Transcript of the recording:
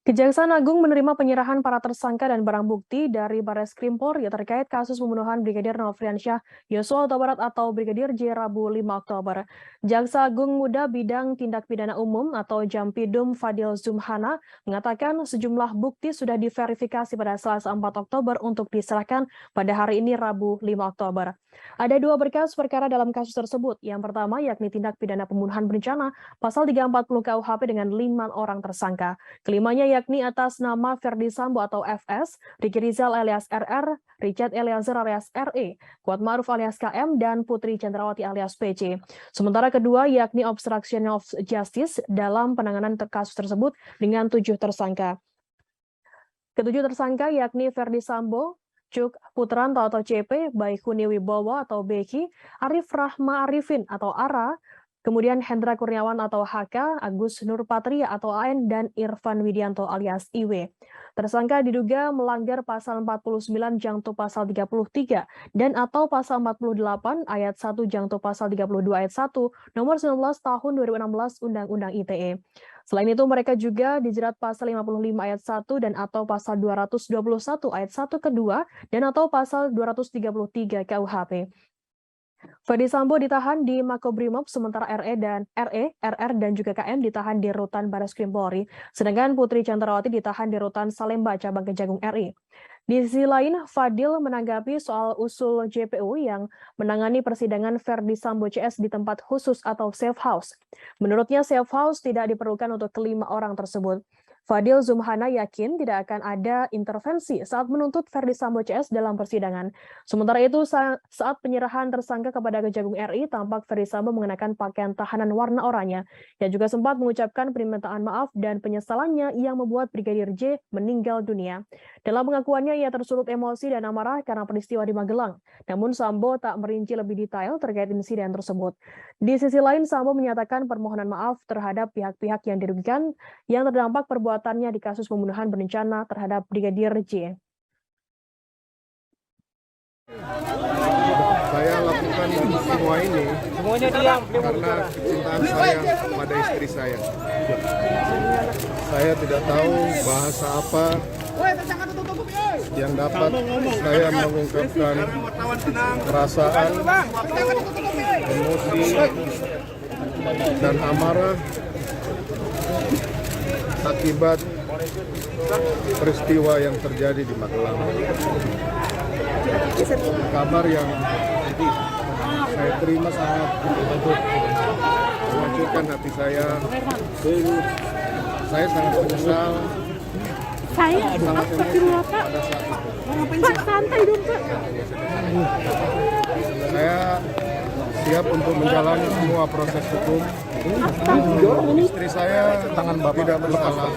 Kejaksaan Agung menerima penyerahan para tersangka dan barang bukti dari Barreskrim Polri terkait kasus pembunuhan Brigadir Nofriansyah Yosua Huta Barat atau Brigadir J Rabu 5 Oktober. Jaksa Agung Muda Bidang Tindak Pidana Umum atau Jampidum Fadil Zumhana mengatakan sejumlah bukti sudah diverifikasi pada Selasa 4 Oktober untuk diserahkan pada hari ini Rabu 5 Oktober. Ada dua berkas perkara dalam kasus tersebut. Yang pertama yakni tindak pidana pembunuhan berencana pasal 340 KUHP dengan 5 orang tersangka. Kelimanya yakni atas nama Ferdi Sambo atau FS, Riki Rizal alias RR, Richard Eliezer alias RE, Kuat Maruf alias KM, dan Putri Chandrawati alias PC. Sementara kedua yakni obstruction of justice dalam penanganan kasus tersebut dengan 7 tersangka. Ketujuh tersangka yakni Ferdi Sambo, Cuk Putranto atau CP, Baikuni Wibowo atau Beki, Arif Rahma Arifin atau ARA, kemudian Hendra Kurniawan atau HK, Agus Nurpatria atau AN, dan Irfan Widianto alias IW. Tersangka diduga melanggar pasal 49 jangto pasal 33 dan atau pasal 48 ayat 1 jangto pasal 32 ayat 1 nomor 19 tahun 2016 Undang-Undang ITE. Selain itu mereka juga dijerat pasal 55 ayat 1 dan atau pasal 221 ayat 1 kedua dan atau pasal 233 KUHP. Ferdi Sambo ditahan di Makobrimob, sementara RR dan juga KM ditahan di Rutan Barreskrim Polri, sedangkan Putri Chandrawati ditahan di Rutan Salemba, Cabang Kejagung RI. Di sisi lain, Fadil menanggapi soal usul JPU yang menangani persidangan Ferdi Sambo CS di tempat khusus atau safe house. Menurutnya safe house tidak diperlukan untuk kelima orang tersebut. Fadil Zumhana yakin tidak akan ada intervensi saat menuntut Ferdi Sambo CS dalam persidangan. Sementara itu, saat penyerahan tersangka kepada Kejagung RI, tampak Ferdi Sambo mengenakan pakaian tahanan warna oranye. Ia juga sempat mengucapkan permintaan maaf dan penyesalannya yang membuat Brigadir J meninggal dunia. Dalam pengakuannya, ia tersulut emosi dan amarah karena peristiwa di Magelang. Namun Sambo tak merinci lebih detail terkait insiden tersebut. Di sisi lain, Sambo menyatakan permohonan maaf terhadap pihak-pihak yang dirugikan yang terdampak perbuatannya di kasus pembunuhan berencana terhadap Brigadir J. Saya lakukan semua ini karena kecintaan saya pada istri saya. Saya tidak tahu bahasa apa yang dapat saya mengungkapkan perasaan, emosi, dan amarah akibat peristiwa yang terjadi di Magelang. Kabar yang saya terima sangat menghancurkan hati saya. Saya sangat menyesal. Pak, santai dong, Pak. Saya siap untuk menjalani semua proses hukum. Istri saya tidak bersalah.